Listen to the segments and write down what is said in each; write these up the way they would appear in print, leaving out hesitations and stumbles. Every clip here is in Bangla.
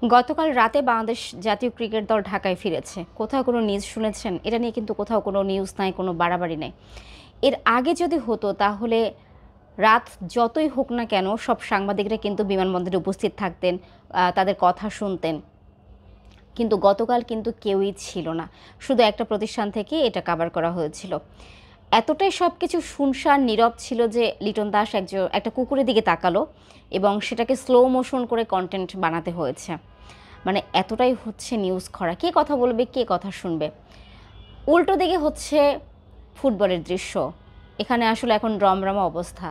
গতকাল রাতে বাংলাদেশ জাতীয় ক্রিকেট দল ঢাকায় ফিরেছে। কোথাও কোনো নিউজ শুনেছেন? এটা নিয়ে কিন্তু কোথাও কোনো নিউজ নাই, কোনো বাড়াবাড়ি নাই। এর আগে যদি হতো তাহলে রাত যতই হোক না কেন সব সাংবাদিকরা কিন্তু বিমানবন্দরে উপস্থিত থাকতেন, তাদের কথা শুনতেন। কিন্তু গতকাল কিন্তু কেউই ছিল না। শুধু একটা প্রতিষ্ঠান থেকে এটা কাভার করা হয়েছিল। এতটাই সব কিছু শুনশান নীরব ছিল যে লিটন দাস একটা কুকুরের দিকে তাকালো এবং সেটাকে স্লো মোশন করে কন্টেন্ট বানাতে হয়েছে। মানে এতটাই হচ্ছে নিউজ খরা, কে কথা বলবে, কে কথা শুনবে। উল্টো দিকে হচ্ছে ফুটবলের দৃশ্য। এখানে আসলে এখন রমরমা অবস্থা।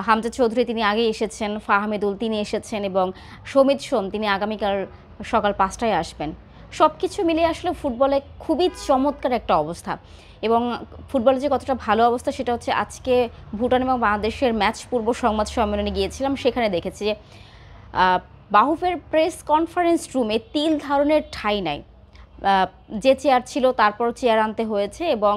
হামজা চৌধুরী তিনি আগে এসেছেন, ফাহমেদুল তিনি এসেছেন এবং সমিত সোম তিনি আগামীকাল সকাল 5টায় আসবেন। সব কিছু মিলিয়ে আসলে ফুটবলে খুবই চমৎকার একটা অবস্থা। এবং ফুটবলে যে কতটা ভালো অবস্থা সেটা হচ্ছে আজকে ভুটান এবং বাংলাদেশের ম্যাচ পূর্ব সংবাদ সম্মেলনে গিয়েছিলাম, সেখানে দেখেছি যে বাহুফের প্রেস কনফারেন্স রুমে তিল ধারণের ঠাঁই নাই। যে চেয়ার ছিল তারপর চেয়ার আনতে হয়েছে এবং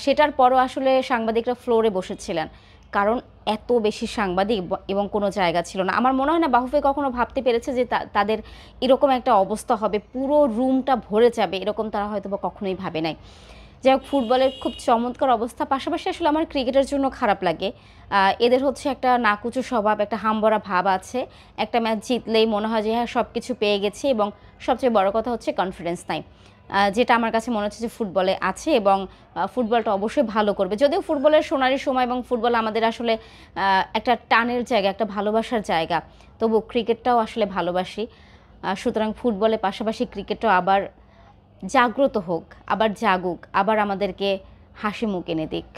সেটার পরও আসলে সাংবাদিকরা ফ্লোরে বসেছিলেন, কারণ এত বেশি সাংবাদিক এবং কোনো জায়গা ছিল না। আমার মনে হয় না বাহুফে কখনো ভাবতে পেরেছে যে তাদের এরকম একটা অবস্থা হবে, পুরো রুমটা ভরে যাবে, এরকম তারা হয়তো বা কখনোই ভাবে নাই। যাই হোক, ফুটবলের খুব চমৎকার অবস্থা। পাশাপাশি আসলে আমার ক্রিকেটের জন্য খারাপ লাগে, এদের হচ্ছে একটা নাকুচু স্বভাব, একটা হামবড়া ভাব আছে। একটা ম্যাচ জিতলেই মনে হয় যে হ্যাঁ সব কিছু পেয়ে গেছি, এবং সবচেয়ে বড় কথা হচ্ছে কনফিডেন্স নাই, যেটা আমার কাছে মনে হচ্ছে যে ফুটবলে আছে। এবং ফুটবলটা অবশ্যই ভালো করবে, যদিও ফুটবলের সোনারি সময় এবং ফুটবল আমাদের আসলে একটা টানের জায়গা, একটা ভালোবাসার জায়গা, তবু ক্রিকেটটাও আসলে ভালোবাসি। সুতরাং ফুটবলের পাশাপাশি ক্রিকেটটাও আবার জাগ্রত হোক, আবার জাগুক, আবার আমাদেরকে হাসি মুখ এনে দিক।